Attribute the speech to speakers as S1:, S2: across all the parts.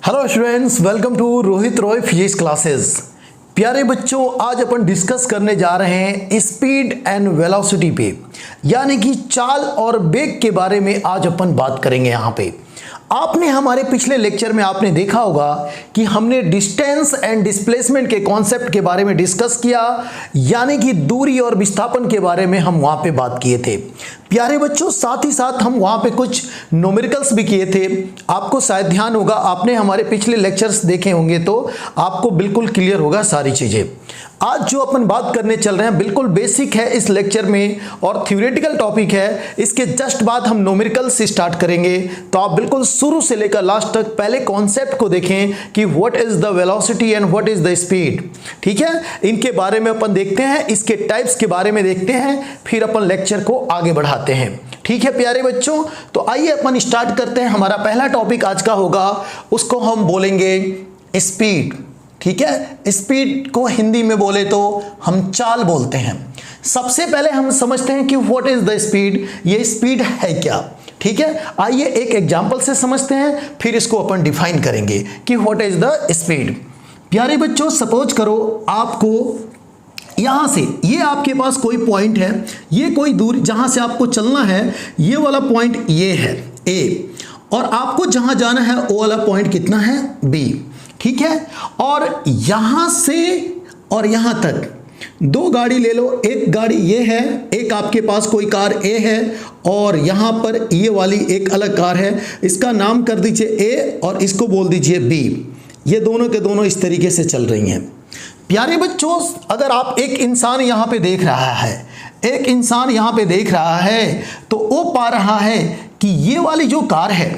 S1: Hello students, welcome to Rohit Roy physics classes. प्यारे बच्चों, आज अपन डिस्कस करने जा रहे हैं स्पीड एंड वेलोसिटी पे, यानी कि चाल और वेग के बारे में आज अपन बात करेंगे। यहाँ पे आपने हमारे पिछले लेक्चर में आपने देखा होगा कि हमने डिस्टेंस एंड डिस्प्लेसमेंट के कॉन्सेप्ट के बारे में डिस्कस किया, यानी कि दूरी और विस्थापन के बारे में हम वहाँ पे बात किए थे। प्यारे बच्चों, साथ ही साथ हम वहाँ पे कुछ न्यूमेरिकल्स भी किए थे। आपको शायद ध्यान होगा, आपने हमारे पिछले लेक्चर्स देखे होंगे तो आपको बिल्कुल क्लियर होगा सारी चीज़ें। आज जो अपन बात करने चल रहे हैं बिल्कुल बेसिक है इस लेक्चर में और थ्योरेटिकल टॉपिक है। इसके जस्ट बाद हम न्यूमेरिकल से स्टार्ट करेंगे, तो आप बिल्कुल शुरू से लेकर लास्ट तक पहले कॉन्सेप्ट को देखें कि what is the velocity and what is the speed. ठीक है, इनके बारे में अपन देखते हैं, इसके टाइप्स के बारे में देखते हैं, फिर अपन लेक्चर को आगे बढ़ाते हैं। ठीक है प्यारे बच्चों, तो आइए अपन स्टार्ट करते हैं। हमारा पहला टॉपिक आज का होगा, उसको हम बोलेंगे स्पीड। ठीक है, स्पीड को हिंदी में बोले तो हम चाल बोलते हैं। सबसे पहले हम समझते हैं कि व्हाट इज द स्पीड, ये स्पीड है क्या। ठीक है, आइए एक एग्जांपल से समझते हैं, फिर इसको अपन डिफाइन करेंगे कि व्हाट इज द स्पीड। प्यारे बच्चों, सपोज करो आपको यहां से, ये आपके पास कोई पॉइंट है, ये कोई दूर जहां से आपको चलना है, ये वाला पॉइंट ये है ए, और आपको जहां जाना है वो वाला पॉइंट कितना है बी। ठीक है, और यहां से और यहां तक दो गाड़ी ले लो, एक गाड़ी ये है, एक आपके पास कोई कार ए है, और यहां पर ये वाली एक अलग कार है, इसका नाम कर दीजिए ए और इसको बोल दीजिए बी। ये दोनों के दोनों इस तरीके से चल रही हैं। प्यारे बच्चों, अगर आप एक इंसान यहां पे देख रहा है, एक इंसान यहां पे देख रहा है, तो वो पा रहा है कि ये वाली जो कार है,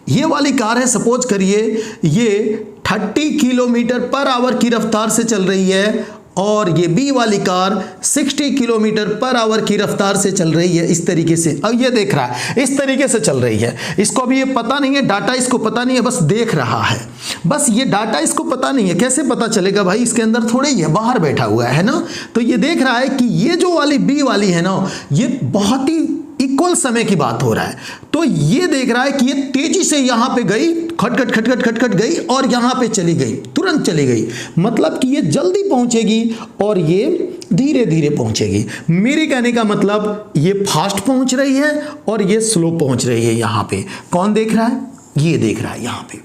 S1: ये वाली कार है, सपोज करिए ये 30 किलोमीटर पर आवर की रफ्तार से चल रही है, और ये बी वाली कार 60 किलोमीटर पर आवर की रफ्तार से चल रही है। इस तरीके से अब ये देख रहा है, इस तरीके से चल रही है। इसको अभी ये पता नहीं है, डाटा इसको पता नहीं है, बस देख रहा है। बस ये डाटा इसको पता नहीं है, कैसे पता चलेगा भाई, इसके अंदर थोड़े ही है, बाहर बैठा हुआ है ना। तो ये देख रहा है कि ये जो वाली बी वाली है ना, ये बहुत ही इक्वल समय की बात हो रहा है। तो ये देख रहा है कि ये तेजी से यहां पे गई, खटखट खटखट खटखट गई और यहां पे चली गई, तुरंत चली गई। मतलब कि ये जल्दी पहुंचेगी और ये धीरे धीरे पहुंचेगी। मेरे कहने का मतलब ये फास्ट पहुंच रही है और ये स्लो पहुंच रही है। यहां पे कौन देख रहा है, ये देख रहा है यहां पे।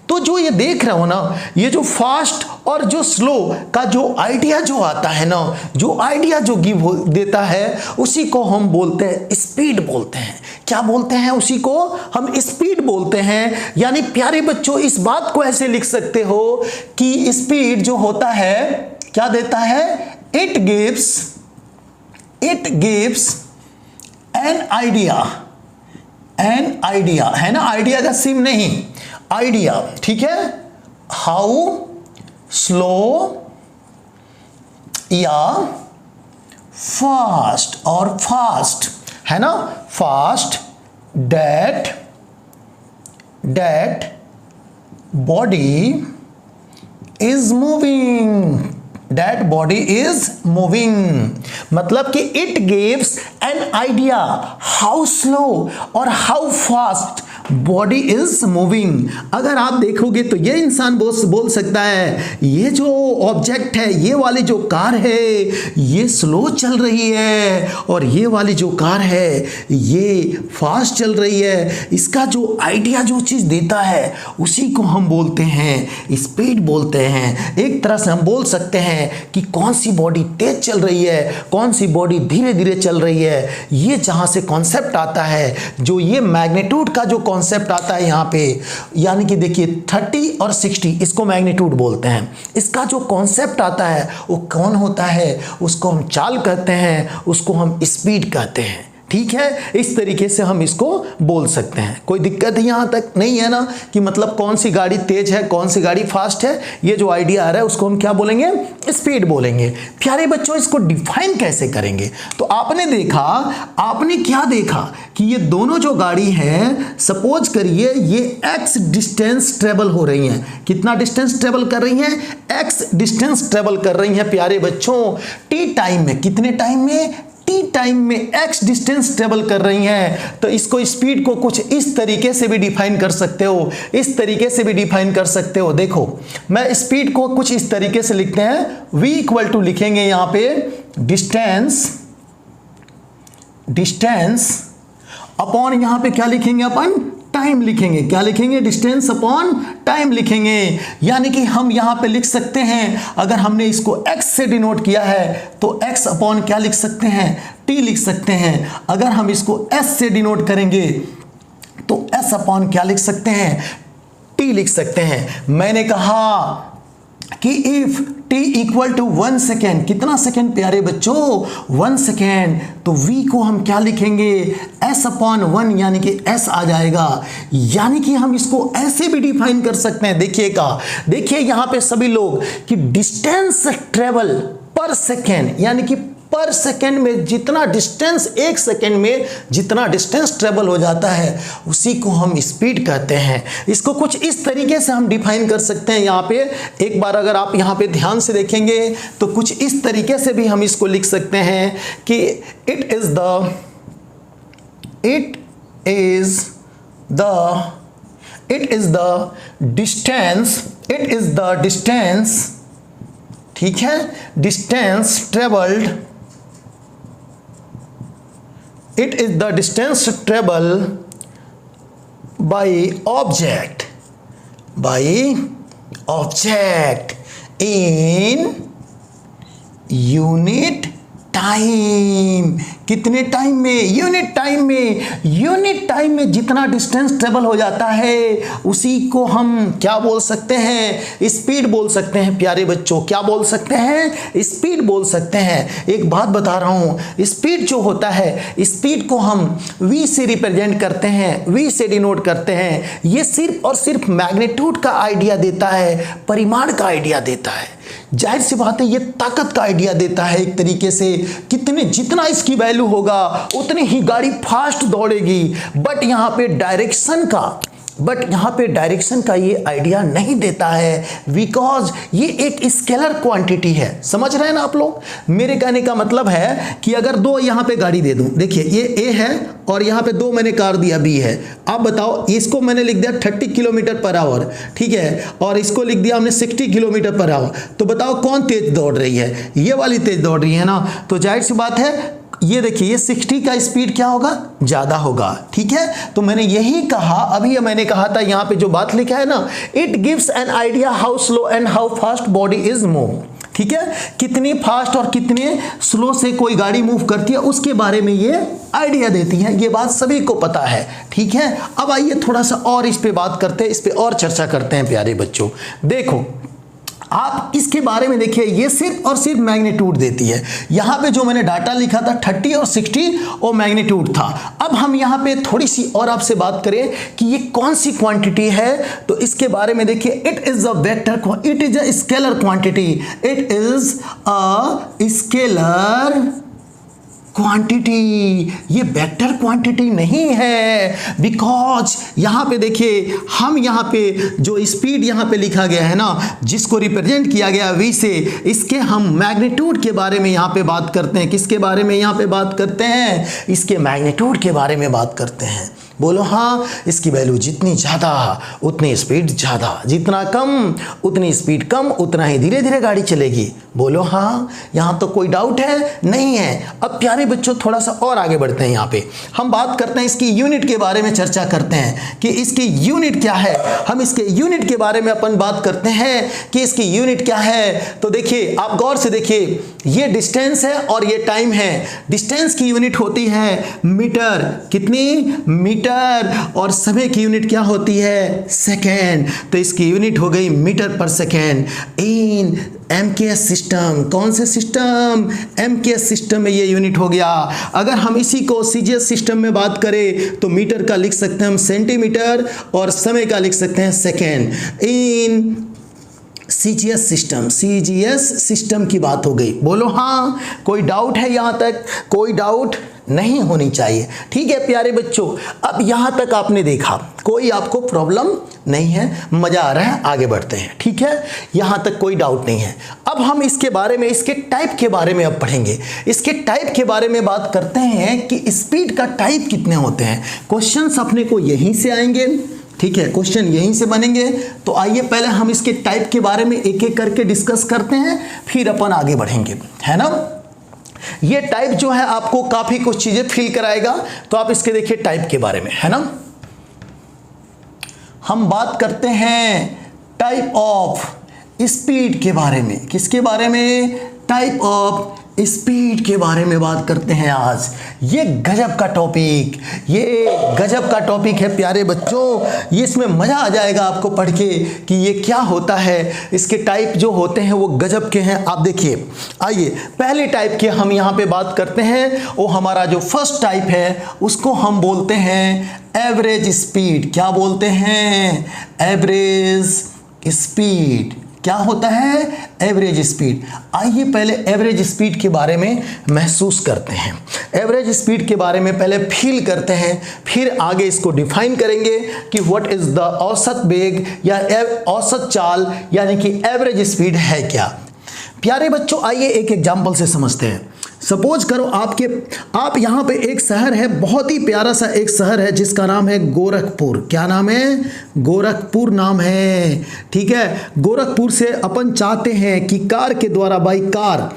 S1: तो जो ये देख रहे हो ना, ये जो फास्ट और जो स्लो का जो आइडिया जो आता है ना, जो आइडिया जो गिव देता है, उसी को हम बोलते हैं स्पीड बोलते हैं। क्या बोलते हैं, उसी को हम स्पीड बोलते हैं। यानी प्यारे बच्चों, इस बात को ऐसे लिख सकते हो कि स्पीड जो होता है क्या देता है, इट गिव्स एन आइडिया है ना, आइडिया का सिम नहीं, आइडिया। ठीक है, हाउ स्लो या फास्ट, और फास्ट है ना, fast that body is moving, that body is moving. मतलब कि it gives an idea how slow और how fast body is moving. अगर आप देखोगे तो ये इंसान बोल सकता है ये जो ऑब्जेक्ट है, ये वाली जो कार है ये स्लो चल रही है, और ये वाली जो कार है ये फास्ट चल रही है। इसका जो आइडिया जो चीज़ देता है उसी को हम बोलते हैं स्पीड बोलते हैं। एक तरह से हम बोल सकते हैं कि कौन सी बॉडी तेज चल रही है, कौन सी बॉडी धीरे धीरे चल रही है। ये जहाँ से कॉन्सेप्ट आता है, जो ये मैग्नीट्यूड का जो कॉन्सेप्ट आता है यहाँ पे, यानी कि देखिए 30 और 60 इसको मैग्नीट्यूड बोलते हैं। इसका जो कॉन्सेप्ट आता है वो कौन होता है, उसको हम चाल कहते हैं, उसको हम स्पीड कहते हैं। ठीक है, इस तरीके से हम इसको बोल सकते हैं। कोई दिक्कत यहाँ तक नहीं है ना, कि मतलब कौन सी गाड़ी तेज है, कौन सी गाड़ी फास्ट है, ये जो आइडिया आ रहा है उसको हम क्या बोलेंगे, स्पीड बोलेंगे। प्यारे बच्चों, इसको डिफाइन कैसे करेंगे, तो आपने देखा, आपने क्या देखा कि ये दोनों जो गाड़ी है, सपोज करिए ये x डिस्टेंस ट्रेवल हो रही हैं। कितना डिस्टेंस ट्रेवल कर रही हैं, x डिस्टेंस ट्रेवल कर रही हैं प्यारे बच्चों, t टाइम में। कितने टाइम में, t टाइम में x डिस्टेंस ट्रेवल कर रही हैं, तो इसको स्पीड को कुछ इस तरीके से भी डिफाइन कर सकते हो, इस तरीके से भी डिफाइन कर सकते हो। देखो मैं स्पीड को कुछ इस तरीके से लिखते हैं, v इक्वल टू लिखेंगे यहां पे डिस्टेंस अपॉन यहां पे क्या लिखेंगे अपन, टाइम लिखेंगे। क्या लिखेंगे, डिस्टेंस अपॉन टाइम लिखेंगे। यानी कि हम यहां पे लिख सकते हैं, अगर हमने इसको x से डिनोट किया है तो x अपॉन क्या लिख सकते हैं, t लिख सकते हैं। अगर हम इसको s से डिनोट करेंगे तो s अपॉन क्या लिख सकते हैं, t लिख सकते हैं। मैंने कहा कि if t equal to 1 second, कितना सेकेंड प्यारे बच्चों, 1 सेकेंड, तो v को हम क्या लिखेंगे, s अपॉन 1 यानी कि s आ जाएगा। यानी कि हम इसको ऐसे भी डिफाइन कर सकते हैं। देखिए यहां पे सभी लोग कि डिस्टेंस ट्रेवल पर सेकेंड, यानी कि पर सेकेंड में जितना डिस्टेंस, एक सेकेंड में जितना डिस्टेंस ट्रेवल हो जाता है उसी को हम स्पीड कहते हैं। इसको कुछ इस तरीके से हम डिफाइन कर सकते हैं। यहाँ पे एक बार अगर आप यहाँ पे ध्यान से देखेंगे तो कुछ इस तरीके से भी हम इसको लिख सकते हैं कि इट इज द डिस्टेंस, ठीक है, distance travelled, it is the distance traveled by object in unit time. कितने टाइम में, यूनिट टाइम में। यूनिट टाइम में जितना डिस्टेंस ट्रेवल हो जाता है उसी को हम क्या बोल सकते हैं, स्पीड बोल सकते हैं। प्यारे बच्चों क्या बोल सकते हैं, स्पीड बोल सकते हैं। एक बात बता रहा हूं, स्पीड जो होता है, स्पीड को हम v से रिप्रेजेंट करते हैं, v से डिनोट करते हैं। ये सिर्फ और सिर्फ मैग्नीट्यूड का आइडिया देता है, परिमाण का आइडिया देता है। जाहिर सी बात है ये ताकत का आइडिया देता है एक तरीके से, कितने जितना इसकी वैल्यू होगा उतनी ही गाड़ी फास्ट दौड़ेगी। बट यहाँ पे डायरेक्शन का ये आइडिया नहीं देता है, बिकॉज ये एक स्केलर क्वांटिटी है। समझ रहे हैं ना आप लोग, मेरे कहने का मतलब है कि अगर दो यहाँ पे गाड़ी दे दूं, देखिए ये A है और यहाँ पे दो मैंने कार दिया B है। आप बताओ, इसको मैंने लिख दिया 30 किलोमीटर पर आवर, ठीक है, और इसको लिख दिया हमने 60 किलोमीटर पर आवर। तो बताओ कौन तेज दौड़ रही है, ये वाली तेज दौड़ रही है ना। तो जाहिर सी बात है ये देखिए ये 60 का स्पीड क्या होगा, ज्यादा होगा, ठीक है। तो मैंने यही कहा, अभी मैंने कहा था यहाँ पे जो बात लिखा है ना, it gives an idea how slow and how fast body is move, ठीक है, कितनी फास्ट और कितने स्लो से कोई गाड़ी मूव करती है उसके बारे में ये आइडिया देती है। ये बात सभी को पता है, ठीक है। अब आइए थोड़ा सा और इस पे बात करते हैं, इस पे और चर्चा करते हैं प्यारे बच्चों। देखो आप इसके बारे में देखिए, ये सिर्फ और सिर्फ मैग्नीट्यूड देती है। यहाँ पे जो मैंने डाटा लिखा था 30 और 60 वो मैग्नीट्यूड था। अब हम यहाँ पे थोड़ी सी और आपसे बात करें कि ये कौन सी क्वांटिटी है, तो इसके बारे में देखिए, it is a vector, it is a scalar quantity, it is a scalar quantity. ये वेक्टर क्वांटिटी नहीं है, बिकॉज यहाँ पे देखिए, हम यहाँ पे जो स्पीड यहाँ पे लिखा गया है ना, जिसको रिप्रेजेंट किया गया v से, इसके हम मैग्नीट्यूड के बारे में यहाँ पे बात करते हैं। किसके बारे में यहाँ पे बात करते हैं, इसके मैग्नीट्यूड के बारे में बात करते हैं। बोलो हाँ, इसकी वैल्यू जितनी ज़्यादा उतनी स्पीड ज़्यादा, जितना कम उतनी स्पीड कम, उतना ही धीरे धीरे गाड़ी चलेगी। बोलो हाँ, यहाँ तो कोई डाउट है नहीं है। अब प्यारे बच्चों थोड़ा सा और आगे बढ़ते हैं, यहाँ पे हम बात करते हैं इसकी यूनिट के बारे में, चर्चा करते हैं कि इसकी यूनिट क्या है। हम इसके यूनिट के बारे में अपन बात करते हैं कि इसकी यूनिट क्या है। तो देखिए आप गौर से देखिए, ये डिस्टेंस है और ये टाइम है। डिस्टेंस की यूनिट होती है मीटर, कितनी, मीटर, और समय की यूनिट क्या होती है, सेकेंड। तो इसकी यूनिट हो गई मीटर पर सेकेंड इन एमकेएस सिस्टम। कौन से सिस्टम, एमकेएस सिस्टम में ये यूनिट हो गया। अगर हम इसी को सीजीएस सिस्टम में बात करें तो मीटर का लिख सकते हैं हम सेंटीमीटर और समय का लिख सकते हैं सेकेंड। इन सीजीएस सिस्टम की बात हो गई। बोलो हाँ, कोई डाउट है यहाँ तक, कोई डाउट नहीं होनी चाहिए। ठीक है प्यारे बच्चों, अब यहाँ तक आपने देखा, कोई आपको प्रॉब्लम नहीं है, मज़ा आ रहा है, आगे बढ़ते हैं। ठीक है, यहाँ तक कोई डाउट नहीं है। अब हम इसके बारे में, इसके टाइप के बारे में अब पढ़ेंगे। इसके टाइप के बारे में बात करते हैं कि स्पीड का टाइप कितने होते हैं। क्वेश्चंस अपने को यहीं से आएंगे, ठीक है, क्वेश्चन यहीं से बनेंगे। तो आइए पहले हम इसके टाइप के बारे में एक एक करके डिस्कस करते हैं, फिर अपन आगे बढ़ेंगे, है ना। ये टाइप जो है आपको काफी कुछ चीजें फील कराएगा, तो आप इसके देखिए टाइप के बारे में, है ना। हम बात करते हैं टाइप ऑफ स्पीड के बारे में। किसके बारे में? टाइप ऑफ स्पीड के बारे में बात करते हैं आज। ये गजब का टॉपिक, ये गजब का टॉपिक है प्यारे बच्चों। ये इसमें मज़ा आ जाएगा आपको पढ़ के कि ये क्या होता है। इसके टाइप जो होते हैं वो गजब के हैं। आप देखिए, आइए पहले टाइप के हम यहाँ पे बात करते हैं। वो हमारा जो फर्स्ट टाइप है उसको हम बोलते हैं एवरेज स्पीड। क्या बोलते हैं? Average speed. क्या होता है? Average speed. आइए पहले एवरेज स्पीड के बारे में महसूस करते हैं, एवरेज स्पीड के बारे में पहले फील करते हैं, फिर आगे इसको डिफाइन करेंगे कि व्हाट इज द औसत वेग या औसत चाल, यानी कि एवरेज स्पीड है क्या। प्यारे बच्चों आइए एक एग्जाम्पल से समझते हैं। सपोज करो आप यहाँ पे एक शहर है, बहुत ही प्यारा सा एक शहर है जिसका नाम है गोरखपुर। क्या नाम है? गोरखपुर नाम है। ठीक है, गोरखपुर से अपन चाहते हैं कि कार के द्वारा, बाई कार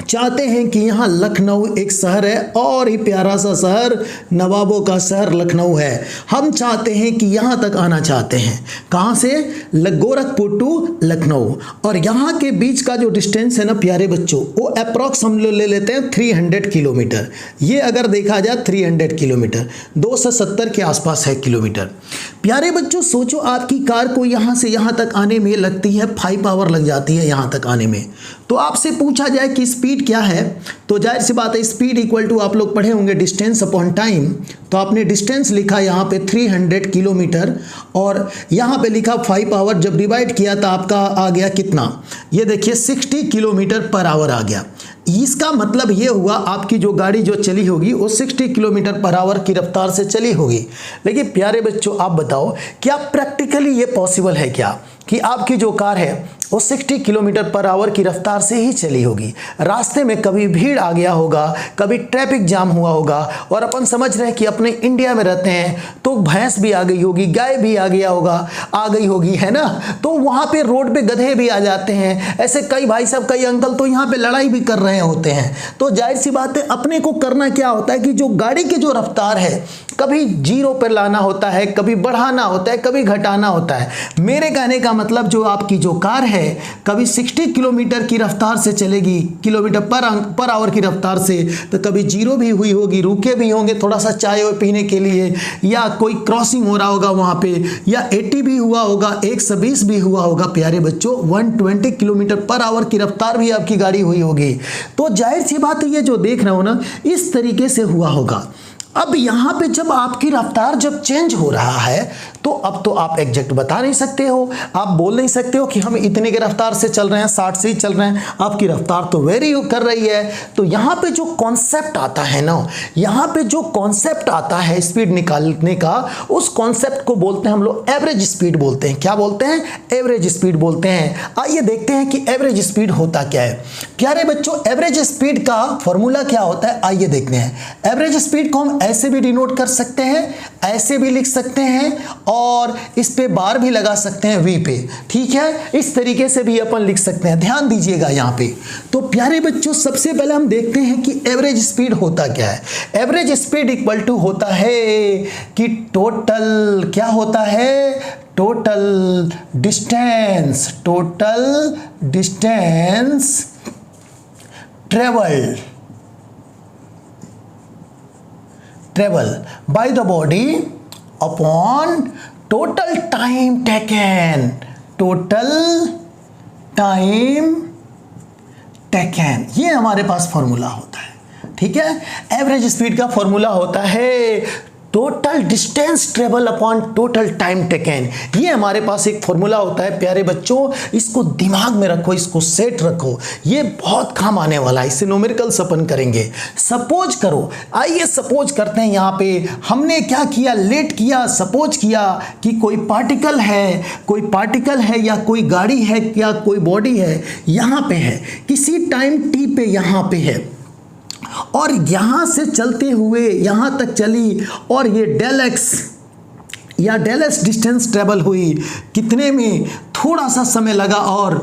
S1: चाहते हैं कि यहाँ लखनऊ एक शहर है, और ही प्यारा सा शहर, नवाबों का शहर लखनऊ है। हम चाहते हैं कि यहाँ तक आना चाहते हैं। कहाँ से? गोरखपुर टू लखनऊ। और यहाँ के बीच का जो डिस्टेंस है ना प्यारे बच्चों, वो अप्रॉक्स हम लोग ले लेते हैं 300 किलोमीटर। ये अगर देखा जाए 300 किलोमीटर, 270 के आसपास है किलोमीटर। प्यारे बच्चों सोचो, आपकी कार को यहाँ से यहाँ तक आने में लगती है 5 आवर लग जाती है यहाँ तक आने में। तो आपसे पूछा जाए कि स्पीड क्या है, तो जाहिर सी बात है स्पीड इक्वल टू, आप लोग पढ़े होंगे डिस्टेंस अपॉन टाइम। तो आपने डिस्टेंस लिखा यहाँ पे 300 किलोमीटर, और यहाँ पे लिखा 5 आवर। जब डिवाइड किया तो आपका आ गया कितना? ये देखिए 60 किलोमीटर पर आवर आ गया। इसका मतलब ये हुआ आपकी जो गाड़ी जो चली होगी वो 60 किलोमीटर पर आवर की रफ्तार से चली होगी। लेकिन प्यारे बच्चों आप बताओ, क्या प्रैक्टिकली ये पॉसिबल है क्या कि आपकी जो कार है वो 60 किलोमीटर पर आवर की रफ्तार से ही चली होगी? रास्ते में कभी भीड़ आ गया होगा, कभी ट्रैफिक जाम हुआ होगा, और अपन समझ रहे हैं कि अपने इंडिया में रहते हैं तो भैंस भी आ गई होगी, गाय भी आ गई होगी, है ना। तो वहाँ पे रोड पे गधे भी आ जाते हैं। ऐसे कई भाई साहब, कई अंकल तो यहाँ पे लड़ाई भी कर रहे होते हैं। तो जाहिर सी बात है अपने को करना क्या होता है कि जो गाड़ी की जो रफ्तार है कभी 0 पर लाना होता है, कभी बढ़ाना होता है, कभी घटाना होता है। मेरे कहने का मतलब जो आपकी जो कार है कभी 60 किलोमीटर की रफ्तार से चलेगी, किलोमीटर पर आवर की रफ्तार से, तो कभी 0 भी हुई होगी, रुके भी होंगे थोड़ा सा चाय पीने के लिए, या कोई क्रॉसिंग हो रहा होगा वहाँ पे, या 80 भी हुआ होगा, 120 भी हुआ होगा। प्यारे बच्चों 120 किलोमीटर पर आवर की रफ्तार भी आपकी गाड़ी हुई होगी। तो जाहिर सी बात है ये जो देख रहे हो ना, इस तरीके से हुआ होगा। अब यहाँ पे जब आपकी रफ्तार जब चेंज हो रहा है, तो अब तो आप एग्जैक्ट बता नहीं सकते हो, आप बोल नहीं सकते हो कि हम इतने के रफ्तार से चल रहे हैं, 60 से ही चल रहे हैं। आपकी रफ्तार तो वेरी कर रही है। तो यहाँ पे जो कॉन्सेप्ट आता है ना, यहाँ पे जो कॉन्सेप्ट आता है स्पीड निकालने का, उस कॉन्सेप्ट को बोलते हैं हम लोग एवरेज स्पीड बोलते हैं। क्या बोलते हैं? एवरेज स्पीड बोलते हैं। आइए देखते हैं कि एवरेज स्पीड होता क्या है। प्यारे बच्चों एवरेज स्पीड का फॉर्मूला क्या होता है, आइए देखते हैं। एवरेज स्पीड को हम ऐसे भी डिनोट कर सकते हैं, ऐसे भी लिख सकते हैं, और इस पे बार भी लगा सकते हैं वी पे। ठीक है, इस तरीके से भी अपन लिख सकते हैं। ध्यान दीजिएगा यहाँ पे। तो प्यारे बच्चों सबसे पहले हम देखते हैं कि एवरेज स्पीड होता क्या है। एवरेज स्पीड इक्वल टू होता है कि टोटल, क्या होता है? Total distance, total distance travel by the body upon total time taken, total time taken। ये हमारे पास फॉर्मूला होता है। ठीक है, एवरेज स्पीड का फॉर्मूला होता है total distance travel upon total time taken. ये हमारे पास एक फॉर्मूला होता है प्यारे बच्चों, इसको दिमाग में रखो, इसको सेट रखो, ये बहुत काम आने वाला है। इससे न्यूमेरिकल्स अपन करेंगे। सपोज करो, आइए सपोज करते हैं, यहाँ पे हमने क्या किया, लेट किया, सपोज किया कि कोई पार्टिकल है या कोई गाड़ी है या कोई बॉडी है, यहाँ पे है, किसी टाइम टी पे यहाँ पे है, और यहाँ से चलते हुए यहाँ तक चली, और ये डेल एक्स या डेल एस डिस्टेंस ट्रेवल हुई, कितने में, थोड़ा सा समय लगा, और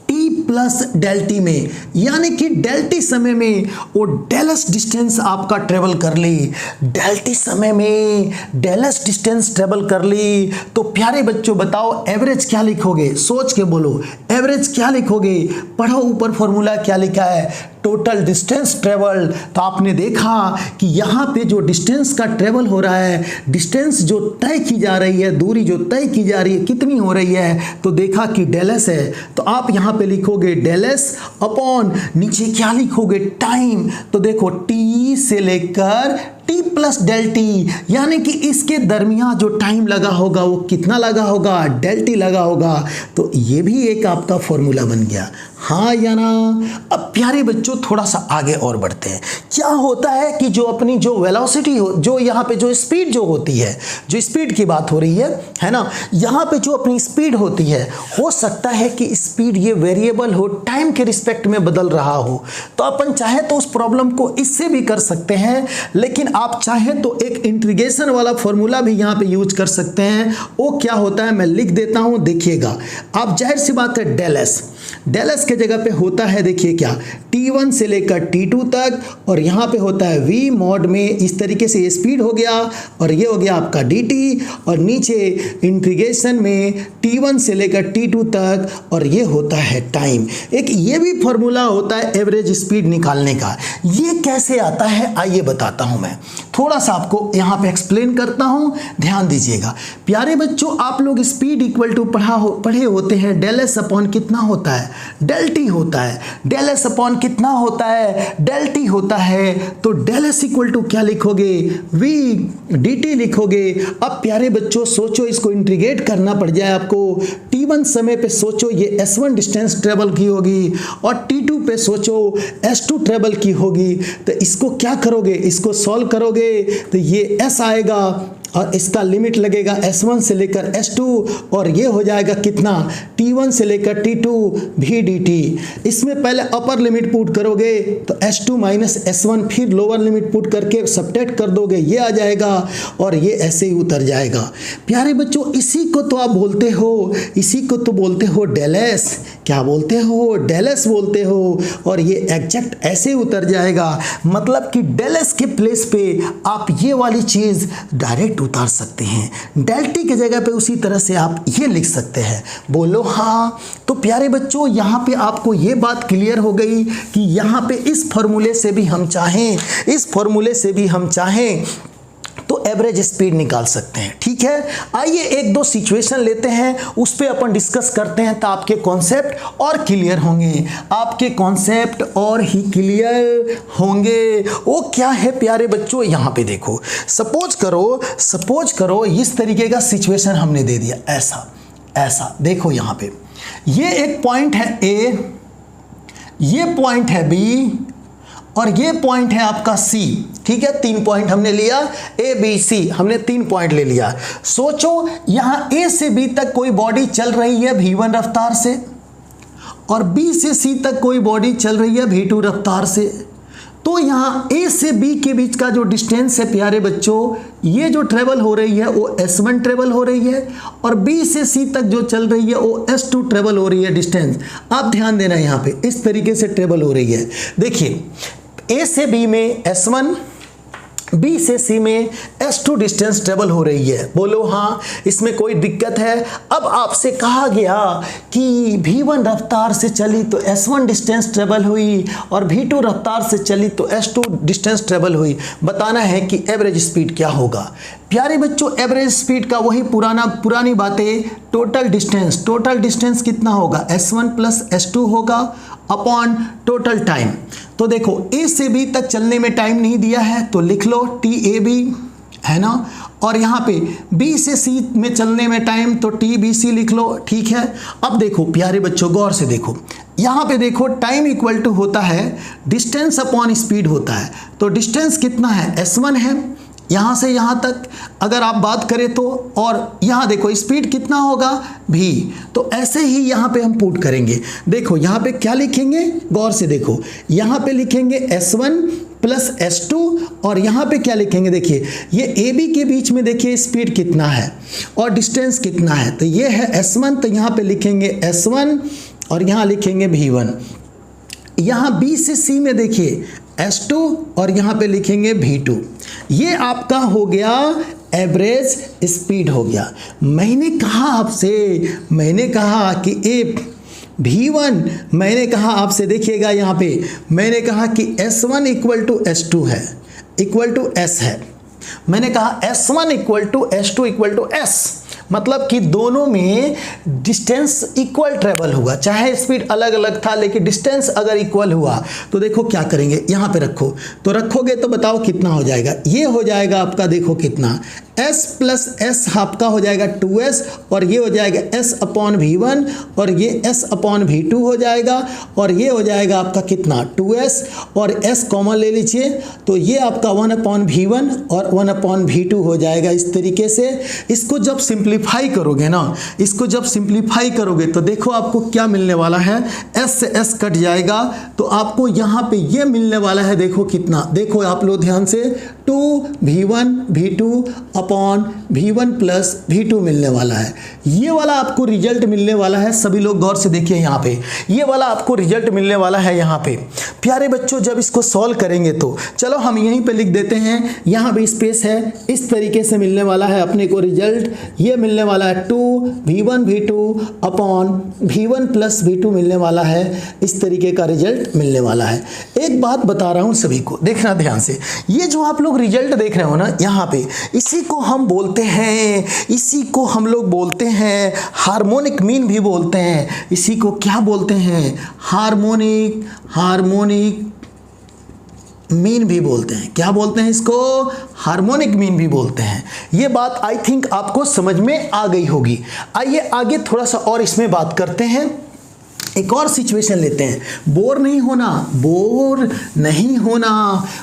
S1: टी प्लस डेल टी में, यानी कि डेल टी समय में वो डेल एस डिस्टेंस आपका ट्रेवल कर ली, डेल टी समय में डेल एस डिस्टेंस ट्रेवल कर ली। तो प्यारे बच्चों बताओ एवरेज क्या लिखोगे, सोच के बोलो, एवरेज क्या लिखोगे, पढ़ो ऊपर फॉर्मूला क्या लिखा है, टोटल डिस्टेंस ट्रेवल। तो आपने देखा कि यहाँ पे जो डिस्टेंस का ट्रेवल हो रहा है, डिस्टेंस जो तय की जा रही है, दूरी जो तय की जा रही है, कितनी हो रही है, तो देखा कि डेल एस है, तो आप यहाँ पे लिखोगे डेल एस अपॉन, नीचे क्या लिखोगे, टाइम। तो देखो टी से लेकर टी प्लस डेल टी, यानी कि इसके दरमियान जो टाइम लगा होगा वो कितना लगा होगा, डेल टी लगा होगा। तो ये भी एक आपका फॉर्मूला बन गया, हाँ या ना। अब प्यारे बच्चों थोड़ा सा आगे और बढ़ते हैं। क्या होता है कि जो अपनी जो वेलोसिटी हो, जो यहाँ पे जो स्पीड जो होती है, जो स्पीड की बात हो रही है ना, यहाँ पे जो अपनी स्पीड होती है, हो सकता है कि स्पीड ये वेरिएबल हो, टाइम के रिस्पेक्ट में बदल रहा हो। तो अपन चाहे तो उस प्रॉब्लम को इससे भी कर सकते हैं, लेकिन आप चाहे तो एक इंटीग्रेशन वाला फॉर्मूला भी यहाँ पे यूज कर सकते हैं। वो क्या होता है मैं लिख देता हूँ, देखिएगा आप, जाहिर सी बात है डेल एस के जगह पे होता है, देखिए क्या, T1 से लेकर T2 तक, और यहाँ पे होता है V मॉड में, इस तरीके से ये स्पीड हो गया, और ये हो गया आपका dt, और नीचे इंटीग्रेशन में T1 से लेकर T2 तक, और ये होता है टाइम। एक ये भी फॉर्मूला होता है एवरेज स्पीड निकालने का। ये कैसे आता है आइए बताता हूँ, मैं थोड़ा सा आपको यहाँ पे एक्सप्लेन करता हूँ, ध्यान दीजिएगा। प्यारे बच्चों आप लोग स्पीड इक्वल टू पढ़े होते हैं, डेल एस अपॉन कितना होता है, डेल टी होता है, डेल एस अपॉन कितना होता है, डेल टी होता है। तो डेल एस इक्वल टू क्या लिखोगे, वी डी टी लिखोगे। अब प्यारे बच्चों सोचो, इसको इंटीग्रेट करना पड़ जाए आपको। T1 समय पे सोचो ये S1 डिस्टेंस ट्रेवल की होगी, और T2 पे सोचो S2 ट्रेवल की होगी। तो इसको क्या करोगे, इसको सॉल्व करोगे तो ये S आएगा, और इसका लिमिट लगेगा S1 से लेकर S2, और ये हो जाएगा कितना, T1 से लेकर T2 भी dt। इसमें पहले अपर लिमिट पुट करोगे तो S2 माइनस S1, फिर लोअर लिमिट पुट करके सब्ट्रैक्ट कर दोगे, ये आ जाएगा, और ये ऐसे ही उतर जाएगा। प्यारे बच्चों इसी को तो आप बोलते हो, इसी को तो बोलते हो डेल एस, क्या बोलते हो, डेल एस बोलते हो, और ये एग्जैक्ट ऐसे उतर जाएगा। मतलब कि डेल एस के प्लेस पे आप ये वाली चीज़ डायरेक्ट उतार सकते हैं, डेल टी के जगह पे उसी तरह से आप ये लिख सकते हैं। बोलो हाँ। तो प्यारे बच्चों यहाँ पे आपको ये बात क्लियर हो गई कि यहाँ पे इस फॉर्मूले से भी हम चाहें तो एवरेज स्पीड निकाल सकते हैं। ठीक है, आइए एक दो सिचुएशन लेते हैं, उस पे अपन डिस्कस करते हैं, तो आपके कॉन्सेप्ट और क्लियर होंगे, आपके कॉन्सेप्ट और ही क्लियर होंगे। वो क्या है प्यारे बच्चों, यहाँ पे देखो, सपोज करो इस तरीके का सिचुएशन हमने दे दिया, ऐसा देखो यहाँ पे, ये एक पॉइंट है A, ये पॉइंट है B, और ये पॉइंट है आपका C। ठीक है, 3 पॉइंट हमने लिया, A B C, हमने 3 पॉइंट ले लिया। सोचो यहाँ A से B तक कोई बॉडी चल रही है V1 रफ्तार से, और B से C तक कोई बॉडी चल रही है V2 रफ्तार से। तो यहाँ A से B के बीच का जो डिस्टेंस है प्यारे बच्चों, ये जो ट्रेवल हो रही है वो S1 ट्रेवल हो रही है, और B से C तक जो चल रही है वो S2 ट्रेवल हो रही है डिस्टेंस। आप ध्यान देना, यहाँ पे इस तरीके से ट्रेवल हो रही है। देखिए A से B में S1, B से C में S2 डिस्टेंस ट्रेवल हो रही है। बोलो हाँ, इसमें कोई दिक्कत है? अब आपसे कहा गया कि V1 रफ्तार से चली तो S1 डिस्टेंस ट्रेवल हुई, और V2 रफ्तार से चली तो S2 डिस्टेंस ट्रेवल हुई। बताना है कि एवरेज स्पीड क्या होगा। प्यारे बच्चों एवरेज स्पीड का वही पुरानी बातें, टोटल डिस्टेंस कितना होगा, S1 प्लस S2 होगा अपॉन टोटल टाइम। तो देखो A से B तक चलने में टाइम नहीं दिया है, तो लिख लो TAB है ना। और यहाँ पे B से C में चलने में टाइम, तो TBC लिख लो, ठीक है। अब देखो प्यारे बच्चों गौर से देखो, यहाँ पे देखो टाइम इक्वल टू होता है डिस्टेंस अपॉन स्पीड होता है। तो डिस्टेंस कितना है, S1 है यहाँ से यहाँ तक अगर आप बात करें तो, और यहाँ देखो स्पीड कितना होगा v। तो ऐसे ही यहाँ पे हम पुट करेंगे। देखो यहाँ पे क्या लिखेंगे, गौर से देखो, यहाँ पे लिखेंगे S1 प्लस S2 और यहाँ पे क्या लिखेंगे, देखिए ये AB के बीच में देखिए स्पीड कितना है और डिस्टेंस कितना है, तो ये है S1, तो यहाँ पे लिखेंगे S1 और यहाँ लिखेंगे V1। यहाँ B से C में देखिए S2 और यहाँ पे लिखेंगे V2। ये आपका हो गया एवरेज स्पीड हो गया। मैंने कहा आपसे, मैंने कहा कि V1, मैंने कहा आपसे, देखिएगा यहाँ पे मैंने कहा कि S1 इक्वल टू S2 है, इक्वल टू S है। मैंने कहा S1 equal to S2 equal to S, मतलब कि दोनों में डिस्टेंस इक्वल ट्रेवल हुआ, चाहे स्पीड अलग अलग था लेकिन डिस्टेंस अगर इक्वल हुआ तो देखो क्या करेंगे, यहाँ पे रखो, तो रखोगे तो बताओ कितना हो जाएगा। ये हो जाएगा आपका, देखो कितना, S प्लस S आपका हो जाएगा 2S और ये हो जाएगा S अपॉन V1 और ये S अपॉन V2 हो जाएगा और ये हो जाएगा आपका कितना 2S और S कॉमन ले लीजिए, तो ये आपका 1 अपॉन V1 और 1 अपॉन V2 हो जाएगा। इस तरीके से इसको जब सिंप्लीफाई करोगे ना, इसको जब सिंप्लीफाई करोगे तो देखो आपको क्या मिलने वाला है, S से S कट जाएगा तो आपको यहाँ पे ये मिलने वाला है, देखो कितना, देखो आप लोग ध्यान से 2V1 V2 upon V1 plus V2 मिलने वाला है। ये वाला आपको रिजल्ट मिलने वाला है, सभी लोग गौर से देखिए यहाँ पे, ये वाला आपको रिजल्ट मिलने वाला है यहाँ पे। प्यारे बच्चों जब इसको सॉल्व करेंगे तो चलो हम यहीं पे लिख देते हैं, यहाँ भी स्पेस है, इस तरीके से मिलने वाला है अपने को रिजल्ट। ये मिलने वाला है 2V1 V2 upon V1 plus V2 मिलने वाला है, इस तरीके का रिजल्ट मिलने वाला है। एक बात बता रहा हूँ सभी को, देखना ध्यान से, ये जो आप लोग रिजल्ट देख रहे हो ना यहाँ पे, इसी को हम बोलते हैं, इसी को हम लोग बोलते हैं हार्मोनिक मीन भी बोलते हैं। इसी को क्या बोलते हैं, हार्मोनिक मीन भी बोलते हैं। क्या बोलते हैं इसको, हार्मोनिक मीन भी बोलते हैं। ये बात आई थिंक आपको समझ में आ गई होगी। आइए आगे थोड़ा सा और इसमें बात करते हैं, एक और सिचुएशन लेते हैं। बोर नहीं होना,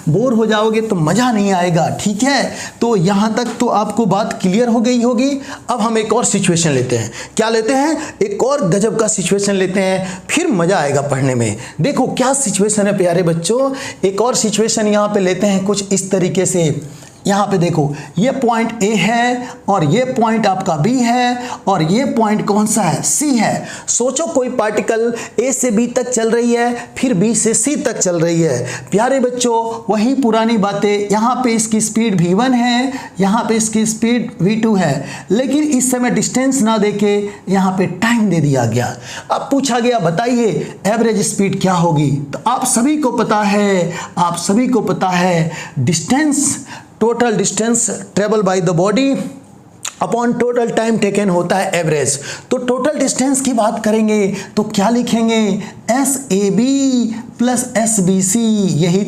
S1: बोर हो जाओगे तो मज़ा नहीं आएगा, ठीक है। तो यहाँ तक तो आपको बात क्लियर हो गई होगी। अब हम एक और सिचुएशन लेते हैं। क्या लेते हैं, एक और गजब का सिचुएशन लेते हैं, फिर मज़ा आएगा पढ़ने में। देखो क्या सिचुएशन है प्यारे बच्चों, एक और सिचुएशन यहाँ पे लेते हैं कुछ इस तरीके से। यहाँ पे देखो ये पॉइंट A है और ये पॉइंट आपका B है और ये पॉइंट कौन सा है, C है। सोचो कोई पार्टिकल A से B तक चल रही है, फिर B से C तक चल रही है। प्यारे बच्चों वही पुरानी बातें, यहाँ पे इसकी स्पीड V1 है, यहाँ पे इसकी स्पीड V2 है, लेकिन इस समय डिस्टेंस ना देके यहाँ पे टाइम दे दिया गया। अब पूछा गया बताइए एवरेज स्पीड क्या होगी। तो आप सभी को पता है, distance, total distance travel by the body upon total time taken होता है एवरेज। तो टोटल डिस्टेंस की बात करेंगे तो क्या लिखेंगे, SAB प्लस SBC, यही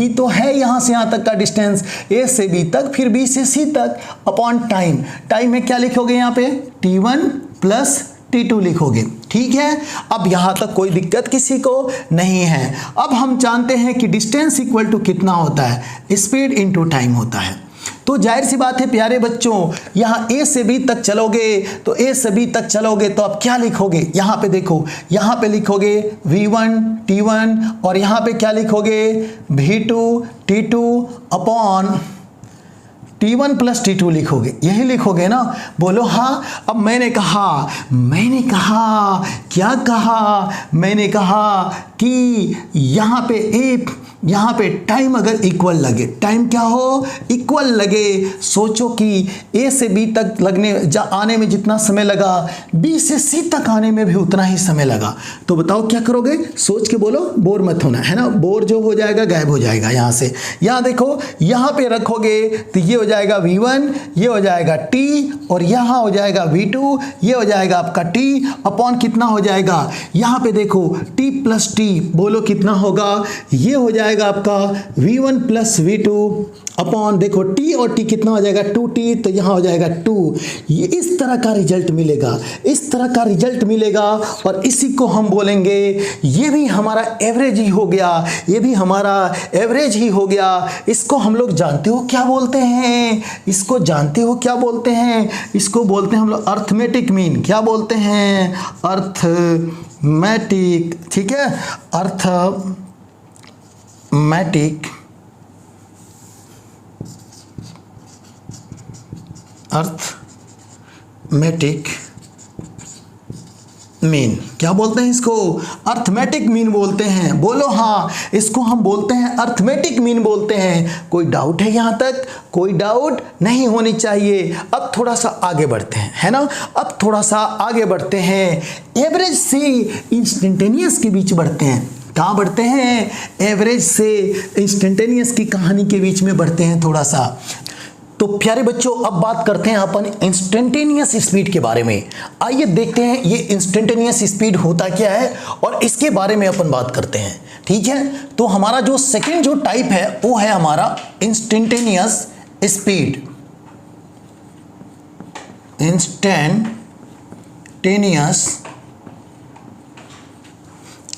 S1: तो है यहाँ से यहाँ तक का डिस्टेंस, A से B तक फिर B से C तक अपॉन टाइम में क्या लिखोगे यहाँ पे T1 प्लस T2 लिखोगे, ठीक है। अब यहाँ तक कोई दिक्कत किसी को नहीं है। अब हम जानते हैं कि डिस्टेंस इक्वल टू कितना होता है, स्पीड इनटू टाइम होता है। तो जाहिर सी बात है प्यारे बच्चों, यहाँ A से B तक चलोगे तो आप क्या लिखोगे, यहाँ पे देखो, यहाँ पे लिखोगे V1 T1 और यहाँ पे क्या लिखोगे V2 T2 upon T1 plus T2 लिखोगे, यही लिखोगे ना, बोलो हाँ। अब मैंने कहा कि यहाँ पे टाइम अगर इक्वल लगे, टाइम क्या हो, इक्वल लगे। सोचो कि A से B तक आने में जितना समय लगा, B से C तक आने में भी उतना ही समय लगा। तो बताओ क्या करोगे, सोच के बोलो, बोर मत होना है ना, बोर जो हो जाएगा गायब हो जाएगा यहाँ से। यहाँ देखो, यहाँ पे रखोगे तो ये हो जाएगा V1, ये हो जाएगा T और यहाँ हो जाएगा V2, ये हो जाएगा आपका T अपॉन कितना हो जाएगा, यहाँ पे देखो T प्लस T, बोलो कितना होगा, ये हो जाएगा जाएगा आपका v1 प्लस v2 अपॉन, देखो t और t कितना हो जाएगा 2t, तो यहाँ हो जाएगा 2। ये इस तरह का रिजल्ट मिलेगा, इस तरह का रिजल्ट मिलेगा, और इसी को हम बोलेंगे ये भी हमारा एवरेज ही हो गया, ये भी हमारा एवरेज ही हो गया। इसको हम लोग जानते हो क्या बोलते हैं, इसको जानते हो क्या बोलते हैं, इसको बोलते हैं हम लोग अर्थमेटिक मीन। क्या बोलते हैं? अर्थमेटिक, ठीक है, अर्थमेटिक मीन। क्या बोलते हैं इसको? अर्थमेटिक मीन बोलते हैं। बोलो हाँ, इसको हम बोलते हैं अर्थमेटिक मीन बोलते हैं। कोई डाउट है यहाँ तक? कोई डाउट नहीं होनी चाहिए। अब थोड़ा सा आगे बढ़ते हैं, है ना, अब थोड़ा सा आगे बढ़ते हैं, एवरेज से इंस्टेंटेनियस के बीच बढ़ते हैं। कहाँ बढ़ते हैं? एवरेज से इंस्टेंटेनियस की कहानी के बीच में बढ़ते हैं थोड़ा सा। तो प्यारे बच्चों, अब बात करते हैं अपन इंस्टेंटेनियस स्पीड के बारे में। आइए देखते हैं ये इंस्टेंटेनियस स्पीड होता क्या है और इसके बारे में अपन बात करते हैं, ठीक है। तो हमारा जो सेकंड जो टाइप है वो है हमारा इंस्टेंटेनियस स्पीड। इंस्टेंटेनियस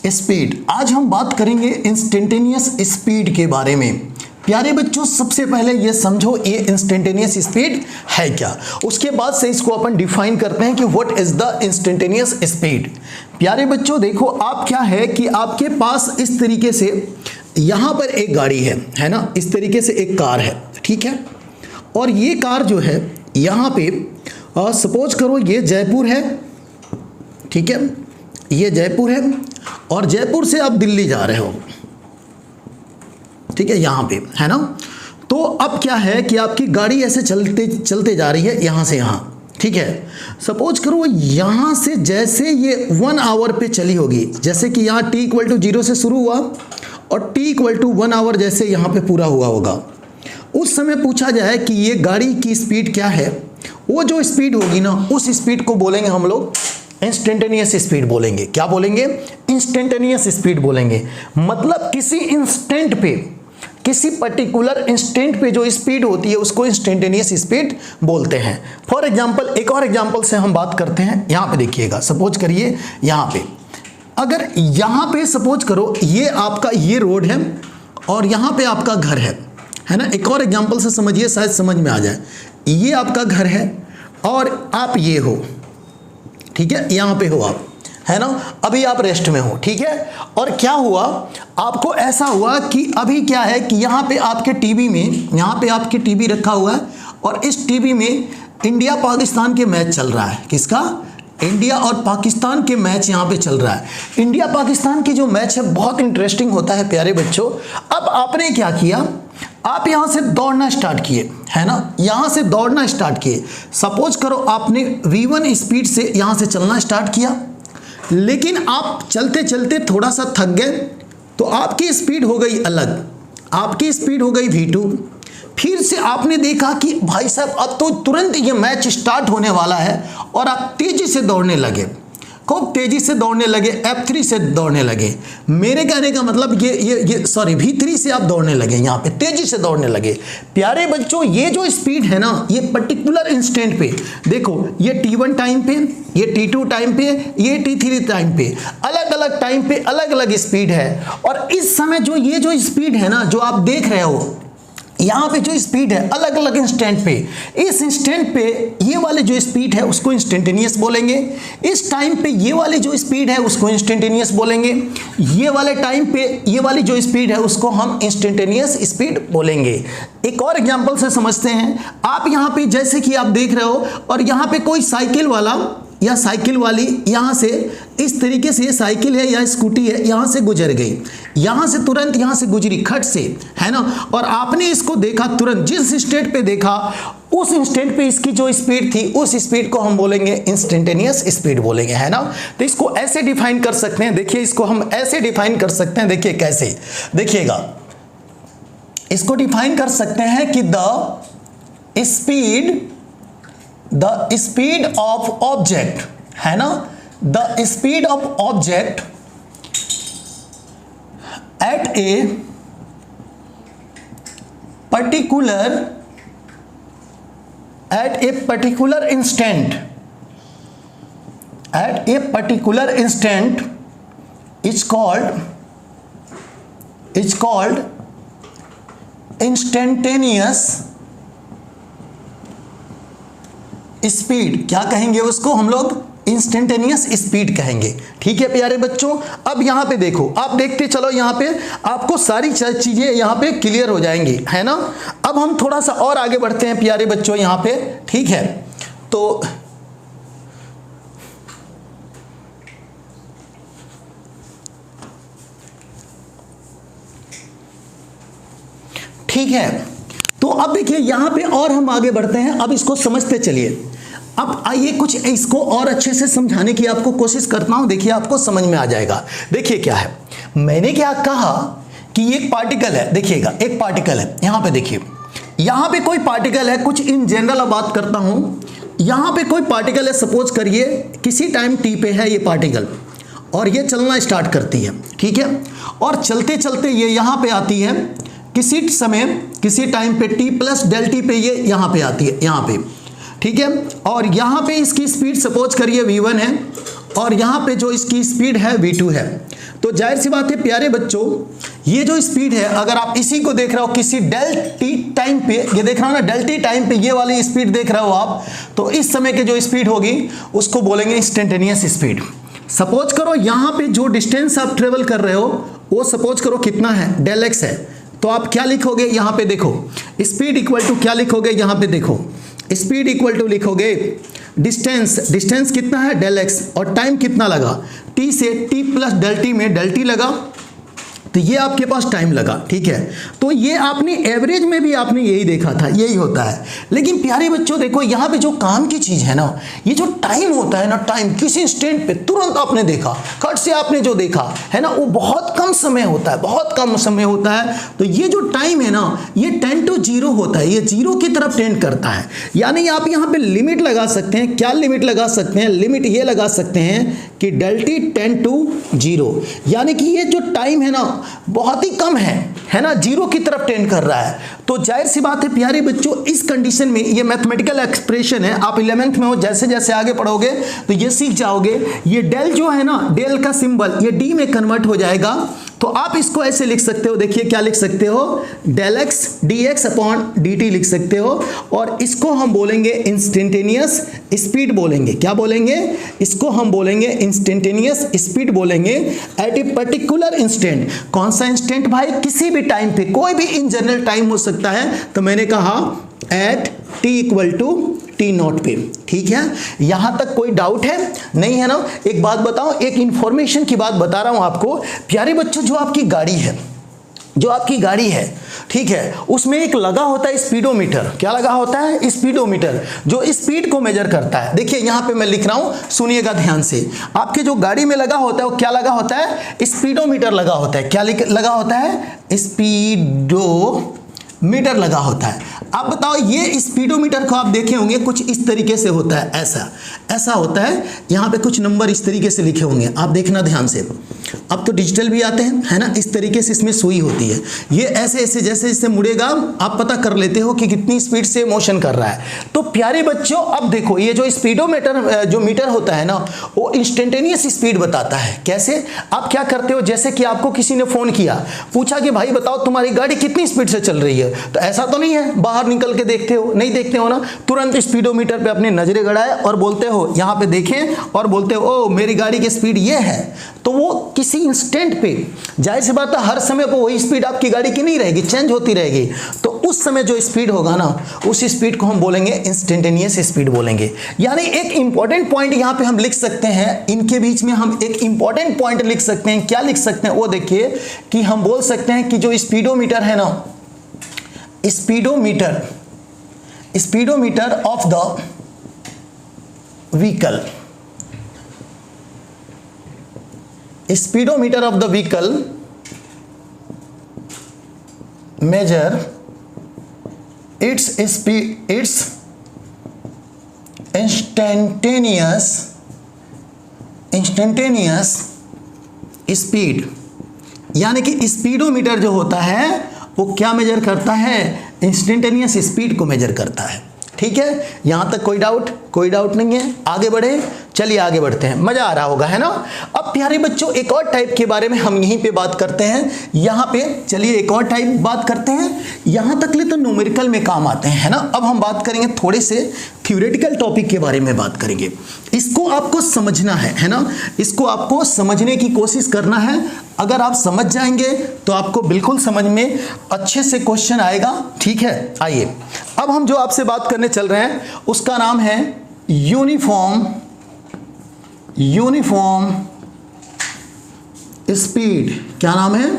S1: स्पीड, आज हम बात करेंगे इंस्टेंटेनियस स्पीड के बारे में। प्यारे बच्चों, सबसे पहले ये समझो ये इंस्टेंटेनियस स्पीड है क्या, उसके बाद से इसको अपन डिफाइन करते हैं कि what is the instantaneous speed. प्यारे बच्चों देखो, आप क्या है कि आपके पास इस तरीके से यहाँ पर एक गाड़ी है ना, इस तरीके से एक कार है, ठीक है। और ये कार जो है यहाँ पे सपोज करो ये जयपुर है, ठीक है, ये जयपुर है और जयपुर से आप दिल्ली जा रहे हो, ठीक है, यहाँ पे है ना। तो अब क्या है कि आपकी गाड़ी ऐसे चलते जा रही है यहाँ से यहाँ, ठीक है। सपोज करो यहाँ से जैसे ये 1 आवर पे चली होगी, जैसे कि यहाँ t = 0 से शुरू हुआ और t = 1 आवर जैसे यहाँ पे पूरा हुआ होगा, उस समय पूछा जाए कि ये गाड़ी की स्पीड क्या है, वो जो स्पीड होगी ना उस स्पीड को बोलेंगे हम लोग इंस्टेंटेनियस स्पीड बोलेंगे। क्या बोलेंगे? इंस्टेंटेनियस स्पीड बोलेंगे। मतलब किसी इंस्टेंट पे, किसी पर्टिकुलर इंस्टेंट पे जो स्पीड होती है उसको इंस्टेंटेनियस स्पीड बोलते हैं। फॉर एग्जांपल, एक और एग्जांपल से हम बात करते हैं। यहाँ पे देखिएगा, सपोज करिए यहाँ पे, अगर यहाँ पे सपोज करो ये आपका ये रोड है और यहाँ पे आपका घर है ना। एक और एग्जांपल से समझिए, शायद समझ में आ जाए। ये आपका घर है और आप ये हो, ठीक है, यहाँ पे हो आप, है ना, अभी आप रेस्ट में हो, ठीक है। और क्या हुआ, आपको ऐसा हुआ कि अभी क्या है कि यहाँ पे आपके टीवी में, यहाँ पे आपके टीवी रखा हुआ है और इस टीवी में इंडिया पाकिस्तान के मैच चल रहा है। किसका? इंडिया और पाकिस्तान के मैच यहाँ पे चल रहा है। इंडिया पाकिस्तान की जो मैच है बहुत इंटरेस्टिंग होता है प्यारे बच्चों। अब आपने क्या किया, आप यहाँ से दौड़ना स्टार्ट किए, है ना, यहाँ से दौड़ना स्टार्ट किए। सपोज करो आपने v1 स्पीड से यहाँ से चलना स्टार्ट किया, लेकिन आप चलते चलते थोड़ा सा थक गए तो आपकी स्पीड हो गई अलग, आपकी स्पीड हो गई v2। फिर से आपने देखा कि भाई साहब अब तो तुरंत ये मैच स्टार्ट होने वाला है और आप तेजी से दौड़ने लगे, खूब तेजी से दौड़ने लगे, F3 से दौड़ने लगे। मेरे कहने का मतलब ये सॉरी v3 से आप दौड़ने लगे, यहाँ पे तेजी से दौड़ने लगे। प्यारे बच्चों, ये जो स्पीड है ना, ये पर्टिकुलर इंस्टेंट पे देखो, ये t1 टाइम पे, ये t2 टाइम पे, ये t3 टाइम पे, अलग अलग टाइम पे अलग अलग स्पीड है। और इस समय जो ये जो स्पीड है ना, जो आप देख रहे हो यहाँ पे जो स्पीड है अलग अलग इंस्टेंट पे, इस इंस्टेंट पे ये वाले जो स्पीड है उसको इंस्टेंटेनियस बोलेंगे, इस टाइम पे ये वाली जो स्पीड है उसको इंस्टेंटेनियस बोलेंगे, ये वाले टाइम पे ये वाली जो स्पीड है उसको हम इंस्टेंटेनियस स्पीड बोलेंगे। एक और एग्जांपल से समझते हैं। आप यहाँ पे जैसे कि आप देख रहे हो और यहाँ पे कोई साइकिल वाला या साइकिल वाली यहाँ से इस तरीके से, साइकिल है या स्कूटी है, यहाँ से गुजर गई, यहाँ से तुरंत यहाँ से गुजरी खट से, है ना, और आपने इसको देखा तुरंत, जिस स्टेट पे देखा उस इंस्टेंट पे इसकी जो स्पीड थी उस स्पीड को हम बोलेंगे इंस्टेंटेनियस स्पीड बोलेंगे, है ना। तो इसको ऐसे डिफाइन कर सकते हैं, देखिए इसको हम ऐसे डिफाइन कर सकते हैं, देखिए कैसे, देखिएगा, इसको डिफाइन कर सकते हैं कि द स्पीड ऑफ ऑब्जेक्ट, है ना, the speed of object at A particular instant is called instantaneous speed. क्या कहेंगे उसको हम लोग? इंस्टेंटेनियस स्पीड कहेंगे। ठीक है प्यारे बच्चों, अब यहां पे देखो, आप देखते चलो, यहां पे आपको सारी चीजें यहां पे क्लियर हो जाएंगी, है ना। अब हम थोड़ा सा और आगे बढ़ते हैं प्यारे बच्चों यहां पे। ठीक है, तो ठीक है, तो अब देखिए यहां पे और हम आगे बढ़ते हैं। अब इसको समझते चलिए। अब आइए कुछ इसको और अच्छे से समझाने की आपको कोशिश करता हूं। देखिए आपको समझ में आ जाएगा। देखिए क्या है, मैंने क्या कहा कि एक पार्टिकल है। देखिएगा एक पार्टिकल है, यहां पे देखिए, यहां पे कोई पार्टिकल है। कुछ इन जनरल अब बात करता हूं। यहां पे कोई पार्टिकल है, सपोज करिए किसी टाइम टी पे है ये पार्टिकल, और ये चलना स्टार्ट करती है। ठीक है, और चलते चलते ये यहां पे आती है किसी समय, किसी टाइम पे टी प्लस डेल टी पे ये यहां पे आती है, यहां पे। ठीक है, और यहां पे इसकी स्पीड सपोज करिए v1 है, और यहां पे जो इसकी स्पीड है v2 है। तो जाहिर सी बात है प्यारे बच्चों, ये जो स्पीड है, अगर आप इसी को देख रहे हो किसी डेल टी टाइम पे, ये देख रहे हो ना डेल टी टाइम पे, ये वाली स्पीड देख रहे हो आप, तो इस समय की जो स्पीड होगी उसको बोलेंगे इंस्टेंटेनियस स्पीड। सपोज करो यहां पे जो डिस्टेंस आप ट्रेवल कर रहे हो वो सपोज करो कितना है, डेल एक्स है। तो आप क्या लिखोगे यहां पे देखो, स्पीड इक्वल टू क्या लिखोगे यहां पे देखो, स्पीड इक्वल टू लिखोगे डिस्टेंस, डिस्टेंस कितना है डेल एक्स, और टाइम कितना लगा टी से, टी प्लस डेल टी में डेल टी लगा, तो ये आपके पास टाइम लगा। ठीक है, तो ये आपने एवरेज में भी आपने यही देखा था, यही होता है। लेकिन प्यारे बच्चों देखो यहाँ पे जो काम की चीज है ना, ये जो टाइम होता है ना, टाइम किसी इंस्टेंट पे तुरंत आपने देखा, कट से आपने जो देखा है ना, वो बहुत कम समय होता है, बहुत कम समय होता है। तो ये जो टाइम है ना, ये 10 to 0 होता है, ये 0 की तरफ टेंड करता है। यानी आप यहाँ पे लिमिट लगा सकते हैं। क्या लिमिट लगा सकते हैं? लिमिट ये लगा सकते हैं कि डेल टी 10 to 0, यानी कि ये जो टाइम है ना बहुत ही कम है ना, 0 की तरफ टेंड कर रहा है। तो जाहिर सी बात है प्यारे बच्चों, इस कंडीशन में ये मैथमेटिकल एक्सप्रेशन है, आप 11th में हो, जैसे जैसे आगे पढ़ोगे तो ये सीख जाओगे। ये डेल जो है ना, डेल का सिंबल ये डी में कन्वर्ट हो जाएगा। तो आप इसको ऐसे लिख सकते हो, देखिए क्या लिख सकते हो, del x d x upon d t लिख सकते हो, और इसको हम बोलेंगे इंस्टेंटेनियस स्पीड बोलेंगे। क्या बोलेंगे? इसको हम बोलेंगे इंस्टेंटेनियस स्पीड बोलेंगे एट ए पर्टिकुलर इंस्टेंट। कौन सा इंस्टेंट भाई? किसी भी टाइम पे, कोई भी इन जनरल टाइम हो सकता है। तो मैंने कहा at t equal to t naught पे। ठीक है, यहां तक कोई डाउट है? नहीं है ना। एक बात बताओ, एक इंफॉर्मेशन की बात बता रहा हूं आपको प्यारे बच्चों, जो आपकी गाड़ी है, जो आपकी गाड़ी है, ठीक है, उसमें एक लगा होता है स्पीडोमीटर। क्या लगा होता है? स्पीडोमीटर, जो स्पीड को मेजर करता है। देखिए यहां पे मैं लिख रहा हूं, सुनिएगा ध्यान से। आपके जो गाड़ी में लगा होता है वो क्या लगा होता है? स्पीडोमीटर लगा होता है। क्या लगा होता है? स्पीडोमीटर लगा होता है। आप बताओ, ये स्पीडोमीटर को आप देखे होंगे कुछ इस तरीके से होता है, ऐसा ऐसा होता है। यहाँ पे कुछ नंबर इस तरीके से लिखे होंगे, आप देखना ध्यान से। अब तो डिजिटल भी आते हैं, है ना। इस तरीके से इसमें सुई होती है, ये ऐसे ऐसे जैसे जैसे मुड़ेगा आप पता कर लेते हो कि कितनी स्पीड से मोशन कर रहा है। तो प्यारे बच्चों अब देखो, ये जो स्पीडोमीटर जो मीटर होता है ना, वो इंस्टेंटेनियस स्पीड बताता है। कैसे? आप क्या करते हो, जैसे कि आपको किसी ने फोन किया, पूछा कि भाई बताओ तुम्हारी गाड़ी कितनी स्पीड से चल रही है, तो ऐसा तो नहीं है बाहर निकल के देखते हो, नहीं देखते हो ना, तुरंत स्पीडोमीटर पे अपनी नजरें गड़ाए और बोलते हो, यहाँ पे देखें और बोलते हो ओ मेरी गाड़ी की स्पीड ये है। तो वो किसी इंस्टेंट पे, जाहिर सी बात है हर समय पे वही स्पीड आपकी गाड़ी की नहीं रहेगी, चेंज होती रहेगी। तो उस समय जो स्पीड होगा ना, उस स्पीड को हम बोलेंगे इंस्टेंटेनियस स्पीड बोलेंगे। यानी एक इंपॉर्टेंट पॉइंट यहाँ पे हम लिख सकते हैं, इनके बीच में हम एक इंपॉर्टेंट पॉइंट लिख सकते हैं। क्या लिख सकते हैं वो देखिए, कि हम बोल सकते हैं कि जो स्पीडोमीटर है ना, speedometer of the vehicle, speedometer of the vehicle measure its speed, its instantaneous speed. यानी कि स्पीडोमीटर जो होता है वो क्या मेजर करता है? इंस्टेंटेनियस स्पीड को मेजर करता है। ठीक है, यहां तक कोई डाउट नहीं है। आगे बढ़े, चलिए आगे बढ़ते हैं, मजा आ रहा होगा, है ना। अब प्यारे बच्चों एक और टाइप के बारे में हम यहीं पे बात करते हैं, यहां पे चलिए एक और टाइप बात करते हैं। यहां तक ले तो न्यूमेरिकल में काम आते हैं, है ना। अब हम बात करेंगे थोड़े से थ्योरेटिकल टॉपिक के बारे में बात करेंगे। इसको आपको समझना है ना, इसको आपको समझने की कोशिश करना है। अगर आप समझ जाएंगे तो आपको बिल्कुल समझ में अच्छे से क्वेश्चन आएगा। ठीक है, आइए अब हम जो आपसे बात करने चल रहे हैं उसका नाम है यूनिफॉर्म स्पीड। क्या नाम है?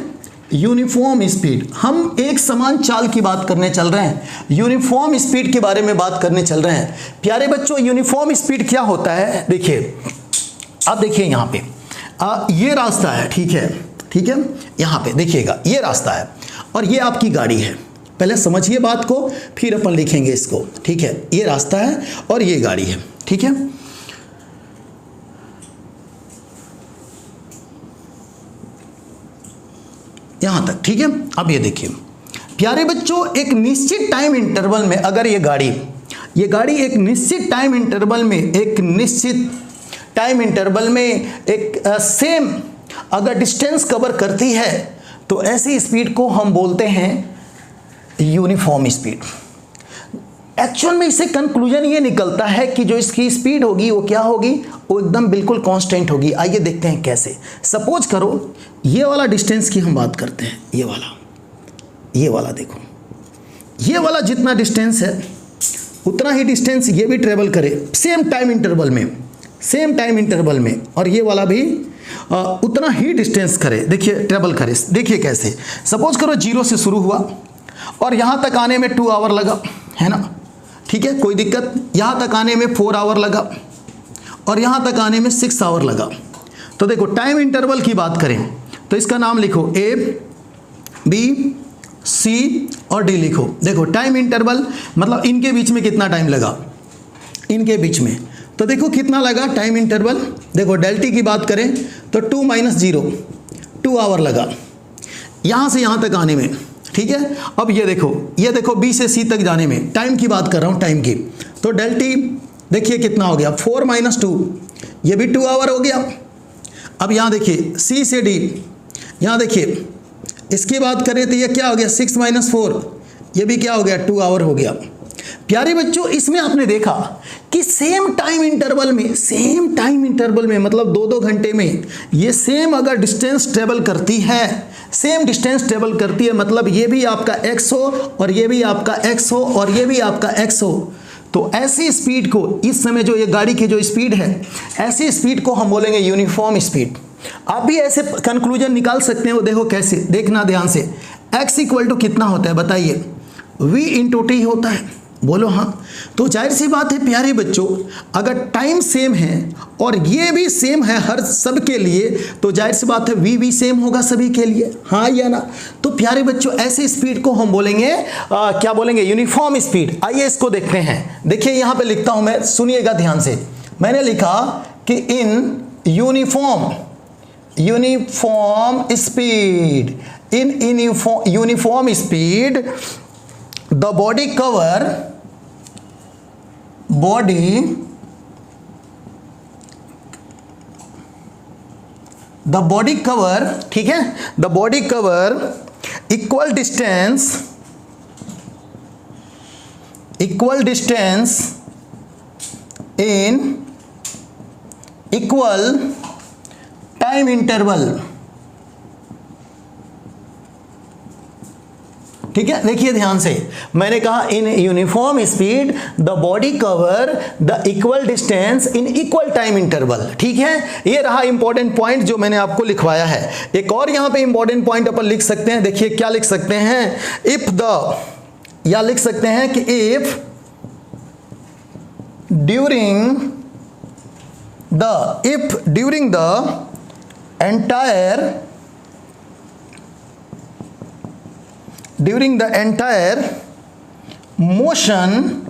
S1: Uniform speed. हम एक समान चाल की बात करने चल रहे हैं, यूनिफॉर्म स्पीड के बारे में बात करने चल रहे हैं। प्यारे बच्चों यूनिफॉर्म स्पीड क्या होता है? देखिए, अब देखिए यहाँ पे ये रास्ता है, ठीक है, यहाँ पे देखिएगा ये रास्ता है और ये आपकी गाड़ी है। पहले समझिए बात को, फिर अपन लिखेंगे इसको। ठीक है, ये रास्ता है और ये गाड़ी है। ठीक है, यहां तक ठीक है। अब ये देखिए प्यारे बच्चों, एक निश्चित टाइम इंटरवल में अगर ये गाड़ी एक निश्चित टाइम इंटरवल में एक सेम अगर डिस्टेंस कवर करती है तो ऐसी स्पीड को हम बोलते हैं यूनिफॉर्म स्पीड। एक्चुअल में इससे कंक्लूजन ये निकलता है कि जो इसकी स्पीड होगी वो क्या होगी, वो एकदम बिल्कुल कांस्टेंट होगी। आइए देखते हैं कैसे। सपोज करो ये वाला डिस्टेंस की हम बात करते हैं, ये वाला देखो, ये वाला जितना डिस्टेंस है उतना ही डिस्टेंस ये भी ट्रेवल करे सेम टाइम इंटरवल में, और ये वाला भी उतना ही डिस्टेंस करे, देखिए ट्रेवल करे। देखिए कैसे। सपोज करो 0 से शुरू हुआ और यहाँ तक आने में 2 आवर लगा, है ना। ठीक है, कोई दिक्कत। यहाँ तक आने में 4 आवर लगा और यहाँ तक आने में 6 आवर लगा। तो देखो टाइम इंटरवल की बात करें तो इसका नाम लिखो A, B, C और D लिखो। देखो टाइम इंटरवल मतलब इनके बीच में कितना टाइम लगा, इनके बीच में तो देखो कितना लगा टाइम इंटरवल। देखो डेल टी की बात करें तो 2 - 0 2 आवर लगा यहाँ से यहाँ तक आने में। ठीक है, अब ये देखो B से C तक जाने में, टाइम की बात कर रहा हूँ, टाइम की। तो डेल टी देखिए कितना हो गया, 4 - 2, ये भी 2 आवर हो गया। अब यहाँ देखिए C से D, यहाँ देखिए इसकी बात करें तो ये क्या हो गया, 6 - 4, ये भी क्या हो गया, 2 आवर हो गया। प्यारे बच्चों इसमें आपने देखा कि सेम टाइम इंटरवल में मतलब 2-2 घंटे में ये सेम अगर डिस्टेंस ट्रेवल करती है, मतलब ये भी आपका x हो और ये भी आपका x हो और ये भी आपका x हो, तो ऐसी स्पीड को, इस समय जो ये गाड़ी की जो स्पीड है, ऐसी स्पीड को हम बोलेंगे यूनिफॉर्म स्पीड। आप भी ऐसे कंक्लूजन निकाल सकते हैं, वो देखो कैसे, देखना ध्यान से। x = कितना होता है बताइए, v × t होता है, बोलो हाँ। तो जाहिर सी बात है प्यारे बच्चों, अगर टाइम सेम है और ये भी सेम है हर सब के लिए, तो जाहिर सी बात है v भी सेम होगा सभी के लिए, हाँ या ना। तो प्यारे बच्चों ऐसे स्पीड को हम बोलेंगे क्या बोलेंगे, यूनिफॉर्म स्पीड। आइए इसको देखते हैं। देखिए यहाँ पे लिखता हूं मैं, सुनिएगा ध्यान से। मैंने लिखा कि in uniform speed the body cover ठीक है, the body cover equal distance in equal time interval। ठीक है, देखिए ध्यान से, मैंने कहा in uniform speed the body cover the equal distance in equal time interval. ठीक है, ये रहा इंपॉर्टेंट पॉइंट जो मैंने आपको लिखवाया है। एक और यहां पे इंपॉर्टेंट पॉइंट अपन लिख सकते हैं, देखिए क्या लिख सकते हैं, या लिख सकते हैं कि if during the entire motion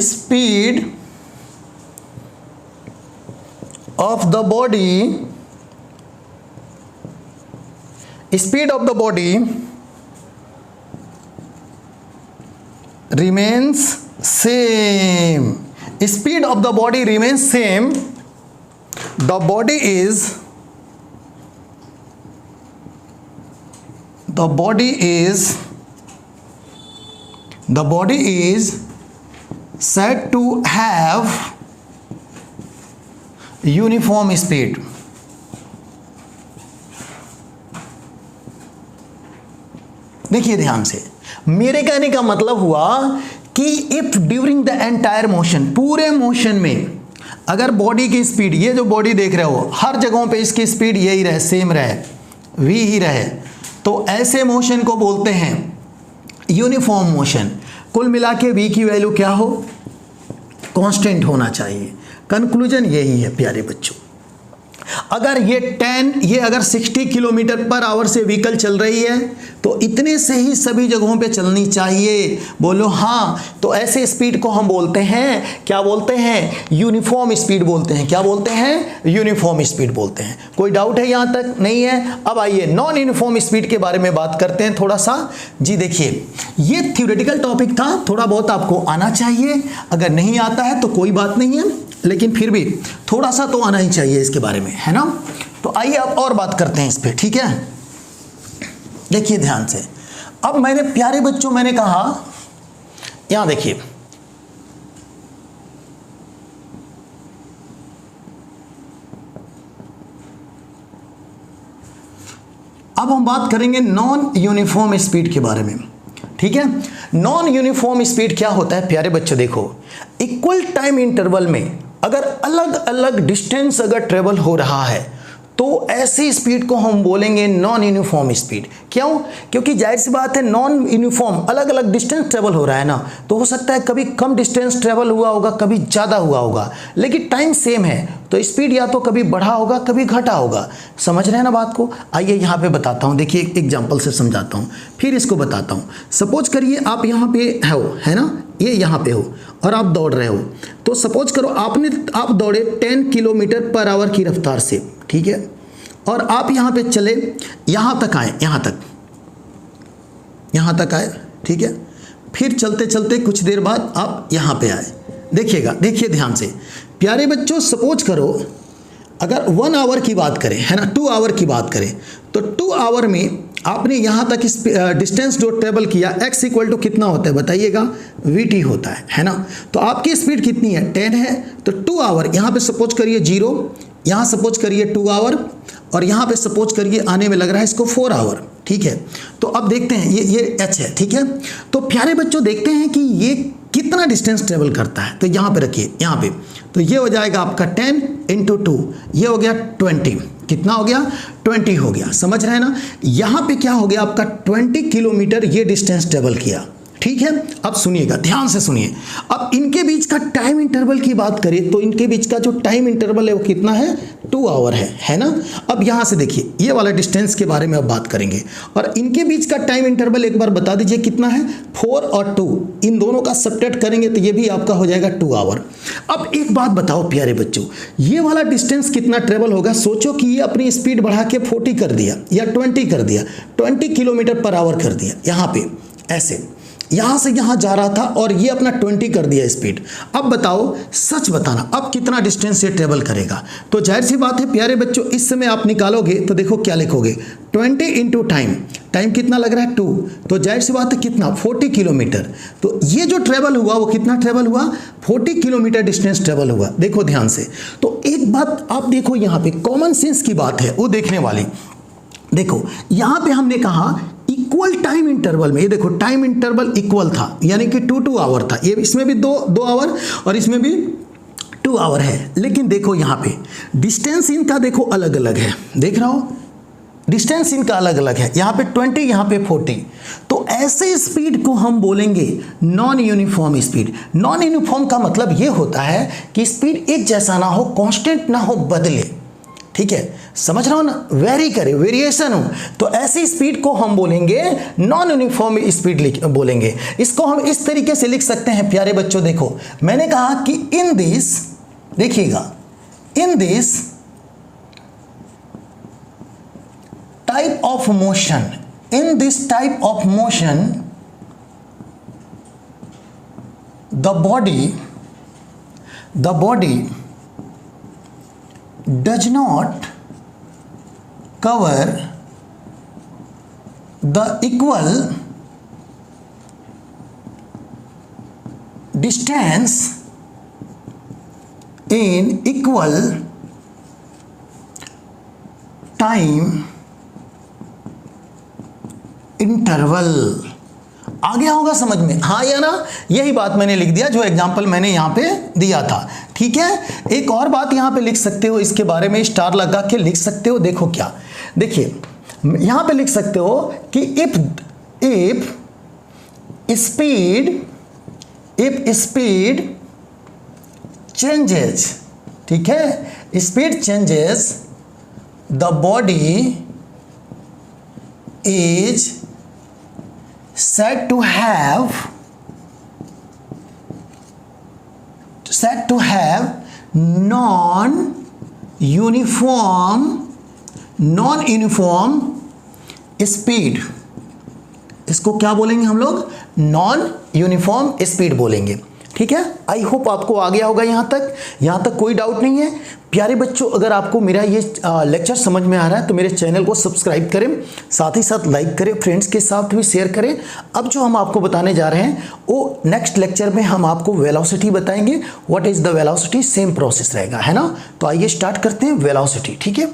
S1: speed of the body remains same. Speed of the body remains same. The body is said to have uniform speed. देखिए ध्यान से, मेरे कहने का मतलब हुआ कि if during the entire motion, पूरे मोशन में अगर बॉडी की स्पीड, ये जो बॉडी देख रहे हो हर जगहों पे इसकी स्पीड यही रहे, सेम रहे, v ही रहे, तो ऐसे मोशन को बोलते हैं यूनिफॉर्म मोशन। कुल मिला के v की वैल्यू क्या हो, कांस्टेंट होना चाहिए। कंक्लूजन यही है प्यारे बच्चों। अगर ये अगर 60 किलोमीटर पर आवर से व्हीकल चल रही है तो इतने से ही सभी जगहों पे चलनी चाहिए। बोलो हाँ। तो ऐसे स्पीड को हम बोलते हैं, क्या बोलते हैं, यूनिफॉर्म स्पीड बोलते हैं। क्या बोलते हैं, यूनिफॉर्म स्पीड बोलते हैं। कोई डाउट है यहाँ तक? नहीं है। अब आइए नॉन यूनिफॉर्म स्पीड के बारे में बात करते हैं थोड़ा सा। जी देखिए, ये थ्योरेटिकल टॉपिक था, थोड़ा बहुत आपको आना चाहिए। अगर नहीं आता है तो कोई बात नहीं है, लेकिन फिर भी थोड़ा सा तो आना ही चाहिए इसके बारे में, है ना। तो आइए अब और बात करते हैं इस पे, ठीक है। देखिए ध्यान से, अब मैंने प्यारे बच्चों मैंने कहा, यहां देखिए, अब हम बात करेंगे नॉन यूनिफॉर्म स्पीड के बारे में, ठीक है। नॉन यूनिफॉर्म स्पीड क्या होता है प्यारे बच्चों, देखो इक्वल टाइम इंटरवल में अगर अलग अलग डिस्टेंस अगर ट्रेवल हो रहा है तो ऐसी स्पीड को हम बोलेंगे नॉन यूनिफॉर्म स्पीड। क्यों? क्योंकि जाहिर सी बात है, नॉन यूनिफॉर्म अलग अलग डिस्टेंस ट्रेवल हो रहा है ना, तो हो सकता है कभी कम डिस्टेंस ट्रेवल हुआ होगा, कभी ज़्यादा हुआ होगा, लेकिन टाइम सेम है तो स्पीड या तो कभी बढ़ा होगा कभी घटा होगा। समझ रहे हैं ना बात को। आइए यहाँ पे बताता हूँ, देखिए एक एग्जाम्पल से समझाता हूँ, फिर इसको बताता हूँ। सपोज करिए आप यहाँ पे हो, है ना, ये यहाँ पे हो और आप दौड़ रहे हो। तो सपोज करो आप दौड़े 10 किलोमीटर पर आवर की रफ्तार से, ठीक है, और आप यहाँ पे चले, यहाँ तक आए, यहाँ तक आए, ठीक है। फिर चलते चलते कुछ देर बाद आप यहाँ पे आए। देखिएगा, देखिए ध्यान से प्यारे बच्चों, सपोज करो अगर 1 आवर की बात करें, है ना, 2 आवर की बात करें, तो 2 आवर में आपने यहाँ तक इस डिस्टेंस जो ट्रेवल किया, x इक्वल टू कितना होता है बताइएगा, vt होता है ना। तो आपकी स्पीड कितनी है, 10 है। तो 2 आवर, यहाँ पे सपोज करिए 0, यहाँ सपोज करिए 2 आवर, और यहाँ पे सपोज करिए आने में लग रहा है इसको 4 आवर, ठीक है। तो अब देखते हैं, ये h है, ठीक है। तो प्यारे बच्चों देखते हैं कि ये कितना डिस्टेंस ट्रेवल करता है। तो यहाँ पे रखिए, यहाँ पे, तो ये हो जाएगा आपका 10 × 2, ये हो गया 20। कितना हो गया, 20 हो गया। समझ रहे हैं ना। यहाँ पे क्या हो गया आपका 20 किलोमीटर ये डिस्टेंस ट्रेवल किया, ठीक है। अब सुनिएगा, ध्यान से सुनिए। अब इनके बीच का टाइम इंटरवल की बात करें तो इनके बीच का जो टाइम इंटरवल है वो कितना है, 2 आवर है ना। अब यहाँ से देखिए, ये वाला डिस्टेंस के बारे में अब बात करेंगे, और इनके बीच का टाइम इंटरवल एक बार बता दीजिए कितना है, 4 और 2, इन दोनों का सब्ट्रैक्ट करेंगे तो ये भी आपका हो जाएगा 2 आवर। अब एक बात बताओ प्यारे बच्चों, ये वाला डिस्टेंस कितना ट्रेवल होगा। सोचो कि ये अपनी स्पीड बढ़ा के 40 कर दिया या 20 कर दिया, 20 किलोमीटर पर आवर कर दिया, यहाँ पे ऐसे यहाँ से यहाँ जा रहा था और ये अपना 20 कर दिया स्पीड। अब बताओ, सच बताना, अब कितना डिस्टेंस ये ट्रेवल करेगा। तो जाहिर सी बात है प्यारे बच्चों, इस समय आप निकालोगे तो देखो क्या लिखोगे, 20 × टाइम कितना लग रहा है 2, तो जाहिर सी बात है कितना, 40 किलोमीटर। तो ये जो ट्रेवल हुआ वो कितना ट्रेवल हुआ, 40 किलोमीटर डिस्टेंस ट्रेवल हुआ। देखो ध्यान से, तो एक बात आप देखो, यहाँ पे कॉमन सेंस की बात है वो देखने वाली। देखो यहाँ पे हमने कहा इक्वल टाइम इंटरवल में, ये देखो टाइम इंटरवल इक्वल था, यानी कि 2 आवर था। ये इसमें भी 2 आवर और इसमें भी 2 आवर है, लेकिन देखो यहाँ पे डिस्टेंस इनका देखो अलग अलग है, देख रहा हो, डिस्टेंस इनका अलग अलग है, यहाँ पे 20, यहाँ पे 40। तो ऐसे स्पीड को हम बोलेंगे non uniform speed. Non uniform का मतलब ये होता है कि स्पीड एक जैसा ना हो, कांस्टेंट ना हो, बदले, ठीक है। समझ रहा हो ना, वेरी करे, वेरिएशन हो, तो ऐसी स्पीड को हम बोलेंगे नॉन यूनिफॉर्म स्पीड बोलेंगे। इसको हम इस तरीके से लिख सकते हैं प्यारे बच्चों। देखो मैंने कहा कि इन दिस, देखिएगा, in this type of motion, in this type of motion the body does not cover the equal distance in equal time interval. आ गया होगा समझ में, हाँ या ना? यही बात मैंने लिख दिया जो एग्जांपल मैंने यहां पे दिया था। ठीक है, एक और बात यहां पे लिख सकते हो, इसके बारे में स्टार लगा के लिख सकते हो। देखो क्या, देखिए यहां पे लिख सकते हो कि इफ स्पीड चेंजेस, ठीक है, speed changes the body is said to have non-uniform speed। इसको क्या बोलेंगे हम लोग? नॉन यूनिफॉर्म स्पीड बोलेंगे। ठीक है, आई होप आपको आ गया होगा यहाँ तक कोई डाउट नहीं है। प्यारे बच्चों, अगर आपको मेरा ये लेक्चर समझ में आ रहा है तो मेरे चैनल को सब्सक्राइब करें, साथ ही साथ लाइक करें, फ्रेंड्स के साथ भी शेयर करें। अब जो हम आपको बताने जा रहे हैं वो नेक्स्ट लेक्चर में हम आपको वेलोसिटी बताएंगे। What is the velocity, same process रहेगा, है ना? तो आइए स्टार्ट करते हैं वेलोसिटी। ठीक है।